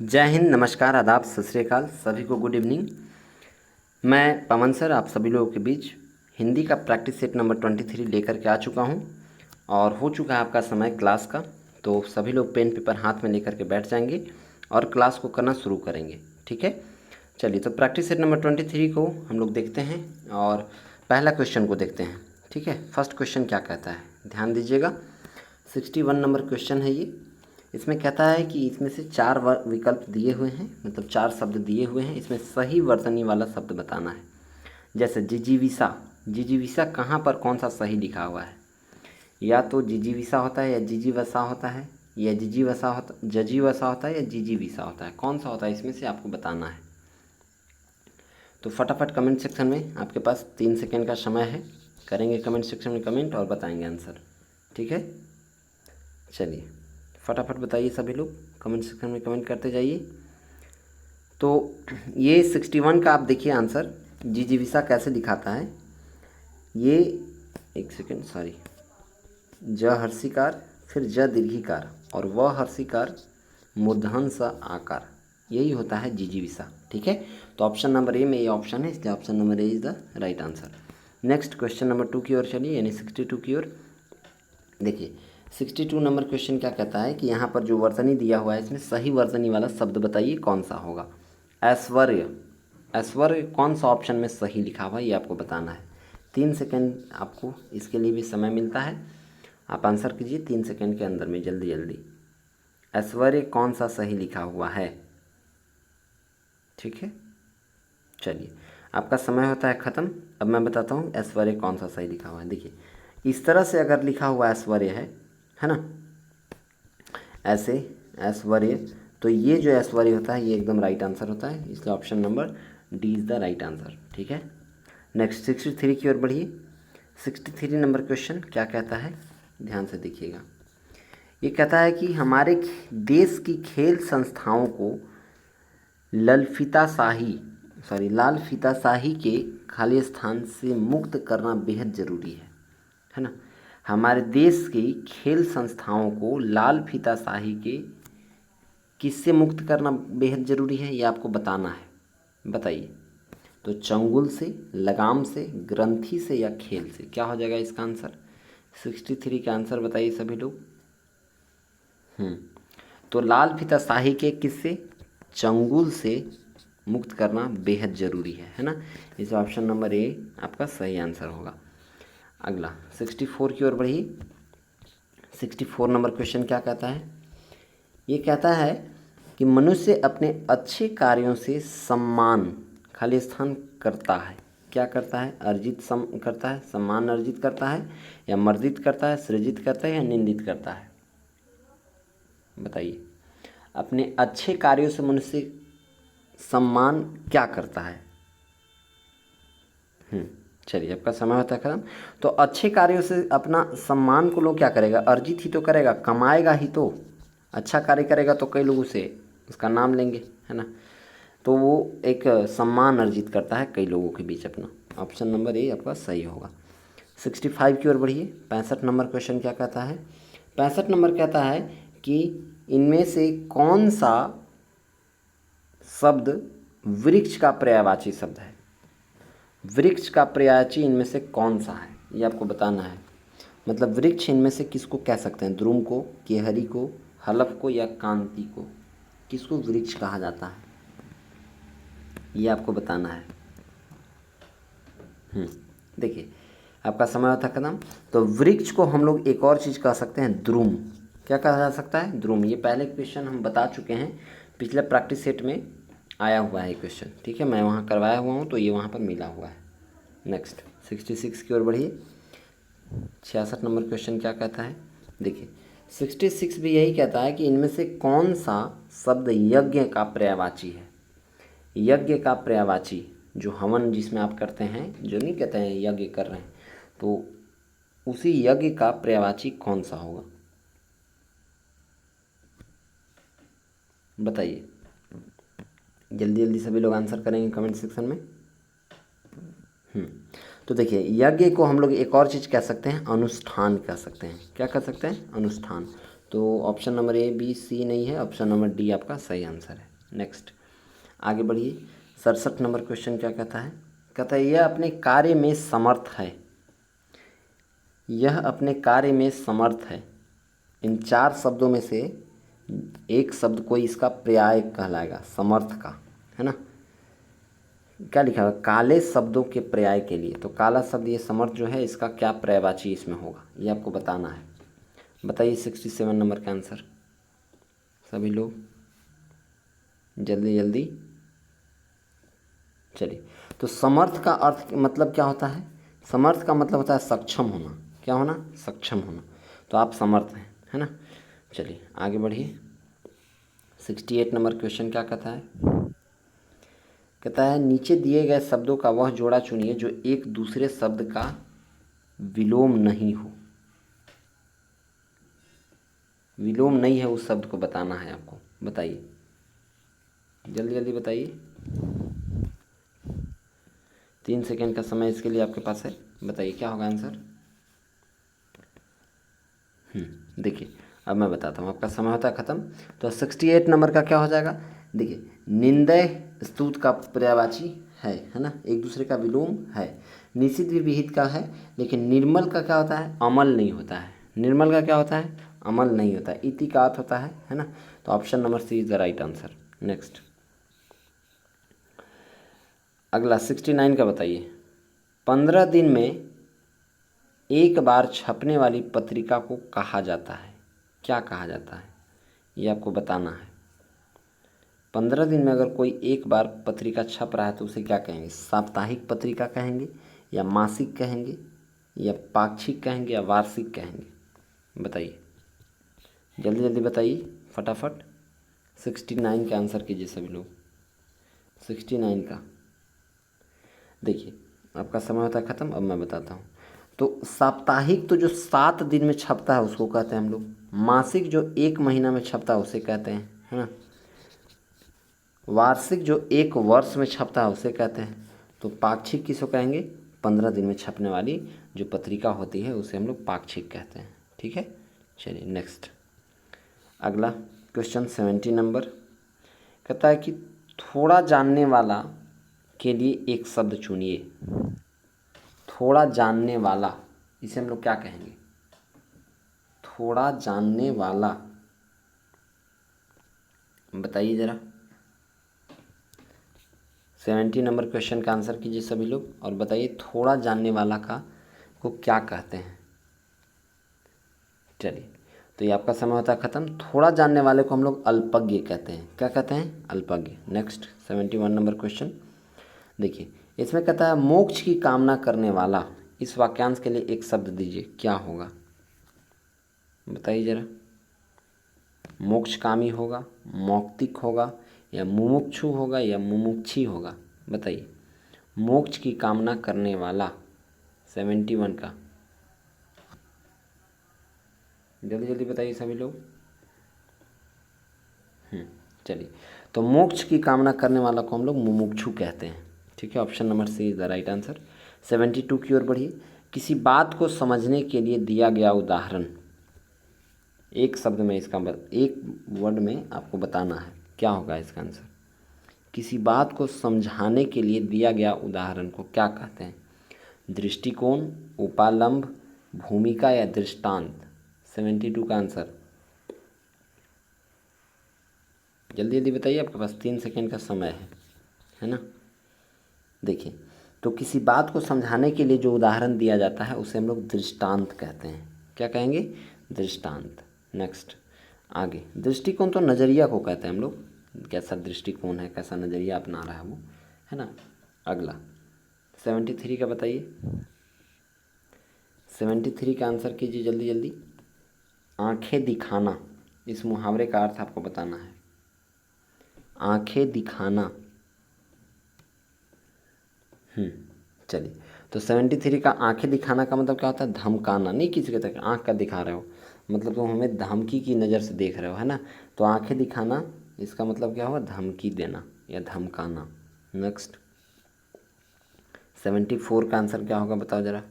जय हिंद, नमस्कार, आदाब, सत श्री अकाल। सभी को गुड इवनिंग। मैं पवन सर आप सभी लोगों के बीच हिंदी का प्रैक्टिस सेट नंबर 23 लेकर के आ चुका हूं और हो चुका है आपका समय क्लास का। तो सभी लोग पेन पेपर हाथ में लेकर के बैठ जाएंगे और क्लास को करना शुरू करेंगे। ठीक है, चलिए तो प्रैक्टिस सेट नंबर 23 को हम लोग देखते हैं और पहला क्वेश्चन को देखते हैं। ठीक है, फर्स्ट क्वेश्चन क्या कहता है, ध्यान दीजिएगा। 61 नंबर क्वेश्चन है ये। इसमें कहता है कि इसमें से चार विकल्प दिए हुए हैं, मतलब चार शब्द दिए हुए हैं, इसमें सही वर्तनी वाला शब्द बताना है। जैसे जिजीविसा, जिजीविसा कहाँ पर कौन सा सही लिखा हुआ है? या तो जिजीविसा होता है या जिजीवसा होता है या जजीवसा होता है या जिजीविसा होता है, कौन सा होता है इसमें से आपको बताना है। तो फटाफट कमेंट सेक्शन में आपके पास 3 सेकेंड का समय है, करेंगे कमेंट सेक्शन में कमेंट और बताएंगे आंसर। ठीक है, चलिए फटाफट बताइए सभी लोग, कमेंट सेक्शन में कमेंट करते जाइए। तो ये 61 का आप देखिए आंसर, जिजीविसा कैसे दिखाता है ये। एक सेकेंड, सॉरी, ज हर्षिकार, फिर ज दीर्घिकार और व हर्षिकार मूर्धन स आकार, यही होता है जिजीविसा। ठीक है, तो ऑप्शन नंबर ए में ये ऑप्शन है, इसलिए option number A is the right answer. Next question number 2 की ओर चलिए, यानी 62 की ओर। देखिए 62 नंबर क्वेश्चन क्या कहता है कि यहाँ पर जो वर्तनी दिया हुआ है इसमें सही वर्तनी वाला शब्द बताइए कौन सा होगा। ऐश्वर्य, ऐश्वर्य कौन सा ऑप्शन में सही लिखा हुआ है ये आपको बताना है। 3 सेकेंड आपको इसके लिए भी समय मिलता है, आप आंसर कीजिए 3 सेकेंड के अंदर में, जल्दी जल्दी। ऐश्वर्य कौन सा सही लिखा हुआ है? ठीक है, चलिए आपका समय होता है ख़त्म। अब मैं बताता हूँ ऐश्वर्य कौन सा सही लिखा हुआ है। देखिए इस तरह से अगर लिखा हुआ ऐश्वर्य है ना, ऐसे ऐश्वर्य, तो ये जो ऐश्वर्य होता है ये एकदम राइट आंसर होता है, इसलिए option number D is the right answer. ठीक है, नेक्स्ट 63 की ओर बढ़िए। 63 नंबर क्वेश्चन क्या कहता है, ध्यान से देखिएगा। ये कहता है कि हमारे देश की खेल संस्थाओं को लाल फीताशाही के खाली स्थान से मुक्त करना बेहद ज़रूरी है ना। हमारे देश की खेल संस्थाओं को लाल फीताशाही के किससे मुक्त करना बेहद ज़रूरी है ये आपको बताना है, बताइए। तो चंगुल से, लगाम से, ग्रंथि से या खेल से, क्या हो जाएगा इसका आंसर? 63 का आंसर बताइए सभी लोग। तो लाल फीताशाही के किससे? चंगुल से मुक्त करना बेहद ज़रूरी है ना। इस ऑप्शन नंबर ए आपका सही आंसर होगा। अगला 64 की ओर बढ़िए। 64 नंबर क्वेश्चन क्या कहता है? ये कहता है कि मनुष्य अपने अच्छे कार्यों से सम्मान खाली स्थान करता है। क्या करता है? करता है, सम्मान अर्जित करता है, या मर्जित करता है, सृजित करता है, या निंदित करता है? बताइए। अपने अच्छे कार्यों से मनुष्य सम्मान क्या करता है? चलिए आपका समय होता है खत्म। तो अच्छे कार्यों से अपना सम्मान को लोग क्या करेगा? अर्जित ही तो करेगा, कमाएगा ही तो। अच्छा कार्य करेगा तो कई लोग उसे उसका नाम लेंगे, है ना। तो वो एक सम्मान अर्जित करता है कई लोगों के बीच अपना। ऑप्शन नंबर ए आपका सही होगा। 65 की ओर बढ़िए। 65 नंबर क्वेश्चन क्या कहता है? 65 नंबर कहता है कि इनमें से कौन सा शब्द वृक्ष का पर्यायवाची शब्द है? वृक्ष का पर्यायवाची इनमें से कौन सा है ये आपको बताना है। मतलब वृक्ष इनमें से किसको कह सकते हैं? द्रुम को, केहरी को, हलफ को, या कांति को? किसको वृक्ष कहा जाता है ये आपको बताना है। देखिए आपका समय होता खत्म। तो वृक्ष को हम लोग एक और चीज़ कह सकते हैं, द्रुम। क्या कहा जा सकता है? द्रुम। ये पहले क्वेश्चन हम बता चुके हैं, पिछले प्रैक्टिस सेट में आया हुआ है क्वेश्चन। ठीक है, मैं वहाँ करवाया हुआ हूँ तो ये वहाँ पर मिला हुआ है। नेक्स्ट 66 की ओर बढ़िए। 66 नंबर क्वेश्चन क्या कहता है? देखिए 66 भी यही कहता है कि इनमें से कौन सा शब्द यज्ञ का पर्यायवाची है? यज्ञ का पर्यायवाची, जो हवन जिसमें आप करते हैं, जो नहीं कहते हैं यज्ञ कर रहे हैं, तो उसी यज्ञ का पर्यायवाची कौन सा होगा? बताइए, जल्दी जल्दी सभी लोग आंसर करेंगे कमेंट सेक्शन में। तो देखिए यज्ञ को हम लोग एक और चीज़ कह सकते हैं, अनुष्ठान कह सकते हैं। क्या कह सकते हैं? अनुष्ठान। तो option number A B C नहीं है, ऑप्शन नंबर डी आपका सही आंसर है। नेक्स्ट आगे बढ़िए। 67 नंबर क्वेश्चन क्या कहता है? कहता है यह अपने कार्य में समर्थ है। यह अपने कार्य में समर्थ है। इन चार शब्दों में से एक शब्द कोई इसका पर्याय कहलाएगा, समर्थ का, है ना। क्या लिखा है? काले शब्दों के पर्याय के लिए। तो काला शब्द ये समर्थ जो है, इसका क्या पर्यायवाची इसमें होगा, ये आपको बताना है। बताइए 67 नंबर का आंसर सभी लोग, जल्दी जल्दी। चलिए, तो समर्थ का अर्थ मतलब क्या होता है? समर्थ का मतलब होता है सक्षम होना। क्या होना? सक्षम होना। तो आप समर्थ हैं, है ना। चलिए आगे बढ़िए। 68 नंबर क्वेश्चन क्या कहता है? कहता है नीचे दिए गए शब्दों का वह जोड़ा चुनिए जो एक दूसरे शब्द का विलोम नहीं हो। विलोम नहीं है उस शब्द को बताना है आपको। बताइए, जल्दी जल्दी बताइए। 3 सेकेंड का समय इसके लिए आपके पास है। बताइए क्या होगा आंसर। देखिए अब मैं बताता हूँ, आपका समय होता है ख़त्म। तो 68 नंबर का क्या हो जाएगा? देखिए, निंदय स्तुत का पर्यायवाची है ना, एक दूसरे का विलोम है। निषिद्ध भी विहित का है, लेकिन निर्मल का क्या होता है? अमल नहीं होता है। निर्मल का क्या होता है? अमल नहीं होता है। इति का अर्थ होता है ना। तो option number C is the right answer. Next अगला 69 का बताइए। 15 दिन में एक बार छपने वाली पत्रिका को कहा जाता है, क्या कहा जाता है? ये आपको बताना है। 15 दिन में अगर कोई एक बार पत्रिका छप रहा है तो उसे क्या कहेंगे? साप्ताहिक पत्रिका कहेंगे, या मासिक कहेंगे, या पाक्षिक कहेंगे, या वार्षिक कहेंगे? बताइए, जल्दी जल्दी बताइए फटाफट। 69 का आंसर कीजिए सभी लोग। 69 का देखिए, आपका समय होता है ख़त्म। अब मैं बताता हूँ। तो साप्ताहिक तो जो 7 दिन में छपता है उसको कहते हैं हम लोग। मासिक जो 1 महीना में छपता है उसे कहते हैं, है ना। वार्षिक जो 1 वर्ष में छपता है उसे कहते हैं। तो पाक्षिक किसको कहेंगे? 15 दिन में छपने वाली जो पत्रिका होती है उसे हम लोग पाक्षिक कहते हैं। ठीक है, चलिए नेक्स्ट अगला क्वेश्चन 70 नंबर कहता है कि थोड़ा जानने वाला के लिए एक शब्द चुनिए। थोड़ा जानने वाला, इसे हम लोग क्या कहेंगे? थोड़ा जानने वाला, बताइए ज़रा। 70 नंबर क्वेश्चन का आंसर कीजिए सभी लोग और बताइए थोड़ा जानने वाला का को क्या कहते हैं। चलिए, तो ये आपका समय होता है ख़त्म। थोड़ा जानने वाले को हम लोग अल्पज्ञ कहते हैं। क्या कहते हैं? अल्पज्ञ। नेक्स्ट 71 नंबर क्वेश्चन देखिए, इसमें कहता है मोक्ष की कामना करने वाला। इस वाक्यांश के लिए एक शब्द दीजिए, क्या होगा? बताइए ज़रा। मोक्षकामी होगा, मौक्तिक होगा, या मुमुक्षु होगा, या मुमुक्षी होगा? बताइए। मोक्ष की कामना करने वाला 71 का, जल्दी जल्दी बताइए सभी लोग। चलिए, तो मोक्ष की कामना करने वाला को हम लोग मुमुक्षु कहते हैं। ठीक है, option number C is the right answer. 72 की ओर बढ़िए। किसी बात को समझने के लिए दिया गया उदाहरण, एक शब्द में इसका एक वर्ड में आपको बताना है, क्या होगा इसका आंसर? किसी बात को समझाने के लिए दिया गया उदाहरण को क्या कहते हैं? दृष्टिकोण, उपालंब, भूमिका, या दृष्टांत? 72 का आंसर जल्दी जल्दी बताइए, आपके पास 3 सेकेंड का समय है ना। देखिए, तो किसी बात को समझाने के लिए जो उदाहरण दिया जाता है उसे हम लोग दृष्टांत कहते हैं। क्या कहेंगे? दृष्टांत। नेक्स्ट आगे, दृष्टिकोण तो नज़रिया को कहते हैं हम लोग, कैसा दृष्टिकोण है, कैसा नज़रिया अपना रहा है वो, है ना। अगला 73 का बताइए। 73 का आंसर कीजिए जल्दी जल्दी। आंखें दिखाना, इस मुहावरे का अर्थ आपको बताना है। आंखें दिखाना। चलिए, तो 73 का आंखें दिखाना का मतलब क्या होता है? धमकाना। नहीं किसी के तक आंख का दिखा रहे हो, मतलब तुम हमें धमकी की नज़र से देख रहे हो, है ना। तो आंखें दिखाना इसका मतलब क्या हुआ? धमकी देना या धमकाना। नेक्स्ट 74 का आंसर क्या होगा, बताओ ज़रा।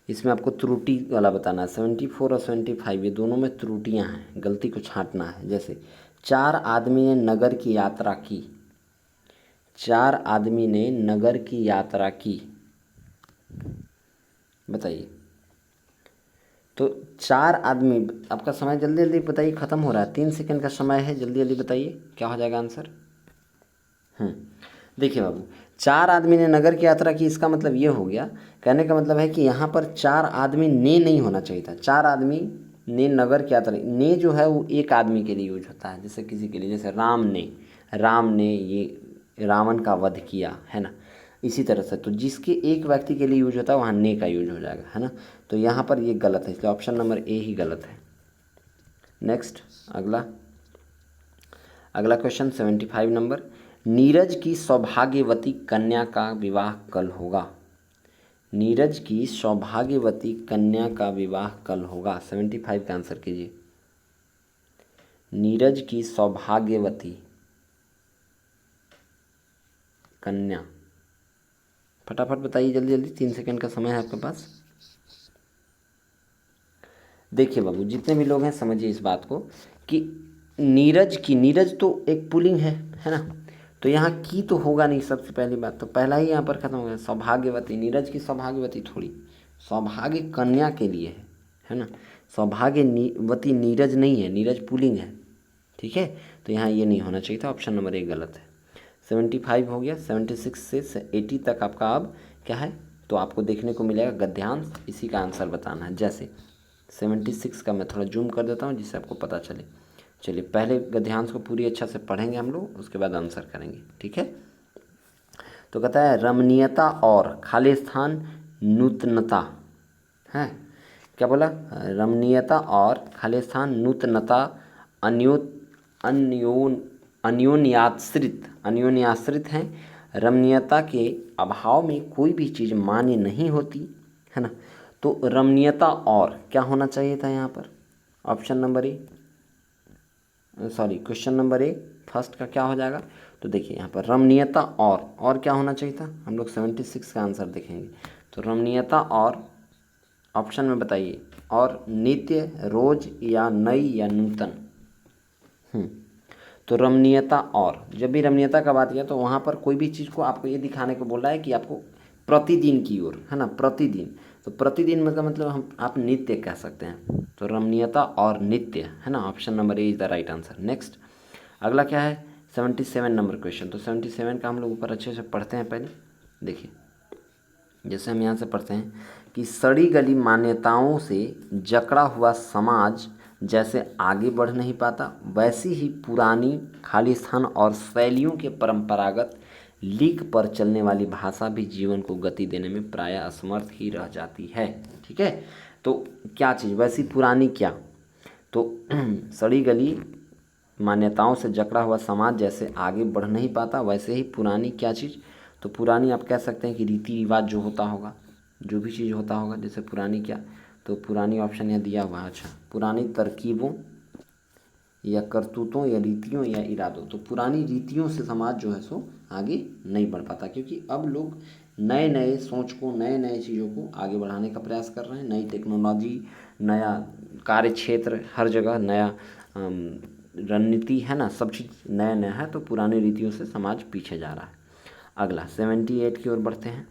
इसमें आपको त्रुटि वाला बताना है। 74 और 75 ये दोनों में त्रुटियां हैं, गलती को छांटना है। जैसे 4 आदमी ने नगर की यात्रा की, 4 आदमी ने नगर की यात्रा की, बताइए। तो 4 आदमी, आपका समय जल्दी जल्दी बताइए, ख़त्म हो रहा है, 3 सेकंड का समय है, जल्दी जल्दी बताइए क्या हो जाएगा आंसर। देखिए बाबू, 4 आदमी ने नगर की यात्रा की, इसका मतलब ये हो गया, कहने का मतलब है कि यहाँ पर 4 आदमी ने नहीं होना चाहिए था, 4 आदमी ने नगर की यात्रा। ने जो है वो एक आदमी के लिए यूज होता है, जैसे किसी के लिए, जैसे राम ने ये रावण का वध किया, है ना। इसी तरह से तो जिसके एक व्यक्ति के लिए यूज होता है वहाँ ने का यूज हो जाएगा, है ना। तो यहाँ पर ये गलत है, इसलिए ऑप्शन नंबर ए ही गलत है। नेक्स्ट, अगला क्वेश्चन 75 नंबर। नीरज की सौभाग्यवती कन्या का विवाह कल होगा। नीरज की सौभाग्यवती कन्या का विवाह कल होगा। 75 का आंसर कीजिए। नीरज की सौभाग्यवती कन्या, फटाफट बताइए जल्दी जल्दी, 3 सेकंड का समय है आपके पास। देखिए बाबू, जितने भी लोग हैं समझिए इस बात को कि नीरज तो एक पुल्लिंग है ना। तो यहाँ की तो होगा नहीं, सबसे पहली बात तो पहला ही यहाँ पर खत्म हो गया। सौभाग्यवती, नीरज की सौभाग्यवती थोड़ी, सौभाग्य कन्या के लिए है ना। सौभाग्यवती नीरज नहीं है, नीरज पुल्लिंग है, ठीक है। तो यहाँ ये नहीं होना चाहिए था, ऑप्शन नंबर 1 गलत है। 75 हो गया। 76 से 80 तक आपका अब क्या है, तो आपको देखने को मिलेगा गद्यांश, इसी का आंसर बताना है। जैसे 76 का मैं थोड़ा जूम कर देता हूँ जिससे आपको पता चले। चलिए पहले गद्यांश को पूरी अच्छा से पढ़ेंगे हम लोग, उसके बाद आंसर करेंगे, ठीक है। तो कहता है रमणीयता और खाली स्थान नूतनता है, क्या बोला, रमणीयता और खाली स्थान नूतनता अन्योन्याश्रित हैं। रमणीयता के अभाव में कोई भी चीज़ मान्य नहीं होती, है ना। तो रमणीयता और क्या होना चाहिए था यहाँ पर, option number A, sorry question number A first का क्या हो जाएगा। तो देखिए यहाँ पर रमणीयता और क्या होना चाहिए था, हम लोग 76 का आंसर देखेंगे। तो रमणीयता और ऑप्शन में बताइए, और नित्य, रोज या नई या नूतन। तो रमणीयता, और जब भी रमणीयता का बात किया तो वहाँ पर कोई भी चीज़ को आपको ये दिखाने को बोल रहा है कि आपको प्रतिदिन की ओर, है ना, प्रतिदिन। तो प्रतिदिन मतलब हम आप नित्य कह सकते हैं। तो रमणीयता और नित्य, है ना, option number A is the right answer. Next, अगला क्या है, 77 नंबर क्वेश्चन। तो 77 का हम लोग ऊपर अच्छे से पढ़ते हैं। पहले देखिए, जैसे हम यहाँ से पढ़ते हैं कि सड़ी गली मान्यताओं से जकड़ा हुआ समाज जैसे आगे बढ़ नहीं पाता, वैसी ही पुरानी खाली स्थान और शैलियों के परंपरागत लीक पर चलने वाली भाषा भी जीवन को गति देने में प्रायः असमर्थ ही रह जाती है, ठीक है। तो क्या चीज़, वैसी पुरानी क्या, तो सड़ी गली मान्यताओं से जकड़ा हुआ समाज जैसे आगे बढ़ नहीं पाता, वैसे ही पुरानी क्या चीज़, तो पुरानी आप कह सकते हैं कि रीति रिवाज जो होता होगा, जो भी चीज़ होता होगा, जैसे पुरानी क्या, तो पुरानी ऑप्शन यहाँ दिया हुआ है। अच्छा, पुरानी तरकीबों या करतूतों या रीतियों या इरादों, तो पुरानी रीतियों से समाज जो है सो आगे नहीं बढ़ पाता, क्योंकि अब लोग नए नए सोच को, नए नए चीज़ों को आगे बढ़ाने का प्रयास कर रहे हैं। नई टेक्नोलॉजी, नया कार्य क्षेत्र, हर जगह नया रणनीति, है ना, सब चीज़ नया नया है। तो पुरानी रीतियों से समाज पीछे जा रहा है। अगला 78 की ओर बढ़ते हैं।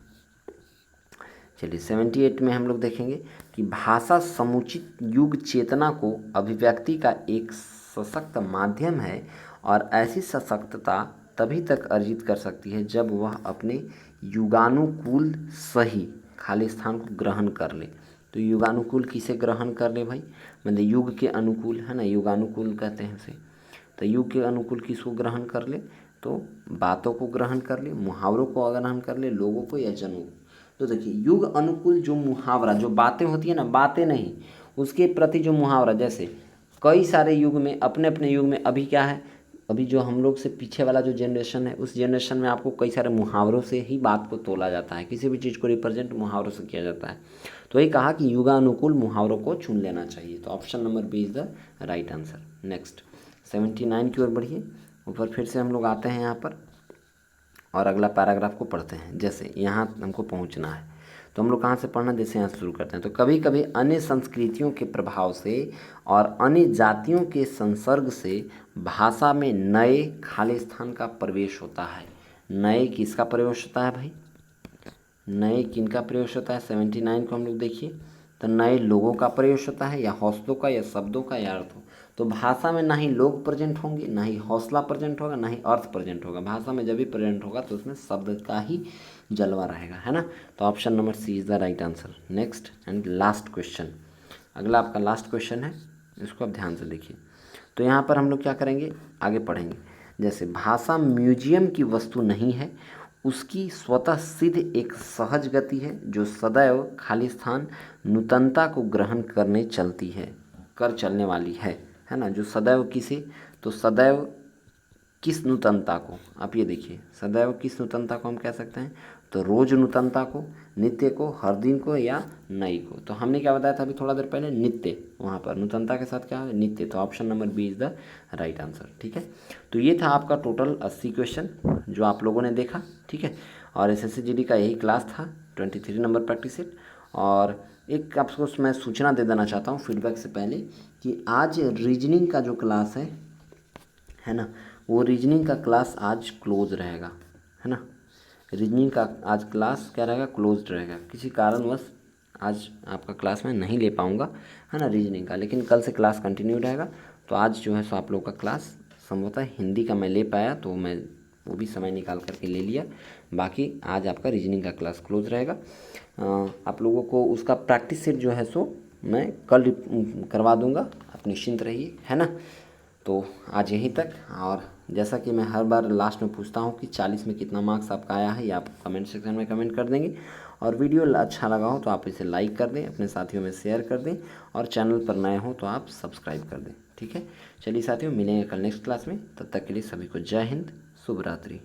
चलिए 78 में हम लोग देखेंगे कि भाषा समुचित युग चेतना को अभिव्यक्ति का एक सशक्त माध्यम है, और ऐसी सशक्तता तभी तक अर्जित कर सकती है जब वह अपने युगानुकूल सही खाली स्थान को ग्रहण कर ले। तो युगानुकूल किसे ग्रहण कर ले भाई, मतलब युग के अनुकूल, है ना, युगानुकूल कहते हैं उसे। तो युग के अनुकूल किसको ग्रहण कर ले, तो बातों को ग्रहण कर ले, मुहावरों को ग्रहण कर ले, लोगों को या जनों को। तो देखिए युग अनुकूल जो मुहावरा, जो बातें होती है ना, बातें नहीं, उसके प्रति जो मुहावरा, जैसे कई सारे युग में, अपने अपने युग में, अभी क्या है, अभी जो हम लोग से पीछे वाला जो जनरेशन है, उस जनरेशन में आपको कई सारे मुहावरों से ही बात को तोला जाता है, किसी भी चीज़ को रिप्रेजेंट मुहावरों से किया जाता है। तो ये कहा कि युगानुकूल मुहावरों को चुन लेना चाहिए। तो option number B is the right answer. Next 79 की ओर बढ़िए, ऊपर फिर से हम लोग आते हैं यहाँ पर और अगला पैराग्राफ को पढ़ते हैं। जैसे यहाँ हमको पहुँचना है, तो हम लोग कहाँ से पढ़ना, जैसे यहाँ शुरू करते हैं। तो कभी कभी अन्य संस्कृतियों के प्रभाव से और अन्य जातियों के संसर्ग से भाषा में नए खाली स्थान का प्रवेश होता है। नए किसका प्रवेश होता है भाई, नए किनका प्रवेश होता है, 79 को हम लोग देखिए। तो नए लोगों का प्रवेश होता है, या हौसलों का, या शब्दों का, या अर्थों। तो भाषा में ना ही लोग प्रेजेंट होंगे, ना ही हौसला प्रेजेंट होगा, ना ही अर्थ प्रेजेंट होगा। भाषा में जब भी प्रेजेंट होगा तो उसमें शब्द का ही जलवा रहेगा, है ना। तो option number C is the right answer. Next and last question, अगला आपका लास्ट क्वेश्चन है, इसको आप ध्यान से देखिए। तो यहाँ पर हम लोग क्या करेंगे, आगे पढ़ेंगे। जैसे भाषा म्यूजियम की वस्तु नहीं है, उसकी स्वतः सिद्ध एक सहज गति है जो सदैव खाली स्थान नूतनता को ग्रहण करने चलती है, कर चलने वाली है ना। जो सदैव किसे, तो सदैव किस नूतनता को, आप ये देखिए, सदैव किस नूतनता को हम कह सकते हैं, तो रोज नूतनता को, नित्य को, हर दिन को, या नई को। तो हमने क्या बताया था अभी थोड़ा देर पहले, नित्य, वहाँ पर नूतनता के साथ क्या है, नित्य। तो option number B is the right answer, ठीक है। तो ये था आपका टोटल 80 क्वेश्चन जो आप लोगों ने देखा, ठीक है। और SSC GD का यही क्लास था, 23 नंबर प्रैक्टिस सेट। और एक आपको मैं सूचना दे देना चाहता हूँ फीडबैक से पहले, कि आज रीजनिंग का जो क्लास है ना, वो रीजनिंग का क्लास आज क्लोज रहेगा, है ना। रीजनिंग का आज क्लास क्या रहेगा, क्लोज रहेगा। किसी कारणवश आज आपका क्लास मैं नहीं ले पाऊँगा, है ना, रीजनिंग का। लेकिन कल से क्लास कंटिन्यू रहेगा। तो आज जो है सो आप लोग का क्लास संभवतः हिंदी का मैं ले पाया, तो मैं वो भी समय निकाल करके ले लिया। बाकी आज आपका रीजनिंग का क्लास क्लोज रहेगा। आप लोगों को उसका प्रैक्टिस सेट जो है सो मैं कल करवा दूँगा, आप निश्चिंत रहिए, है ना। तो आज यहीं तक। और जैसा कि मैं हर बार लास्ट में पूछता हूँ कि 40 में कितना मार्क्स आपका आया है, ये आप कमेंट सेक्शन में कमेंट कर देंगे। और वीडियो अच्छा लगा हो तो आप इसे लाइक कर दें, अपने साथियों में शेयर कर दें, और चैनल पर नए हो तो आप सब्सक्राइब कर दें, ठीक है। चलिए साथियों, मिलेंगे कल नेक्स्ट क्लास में। तब तक के लिए सभी को जय हिंद, शुभ रात्रि।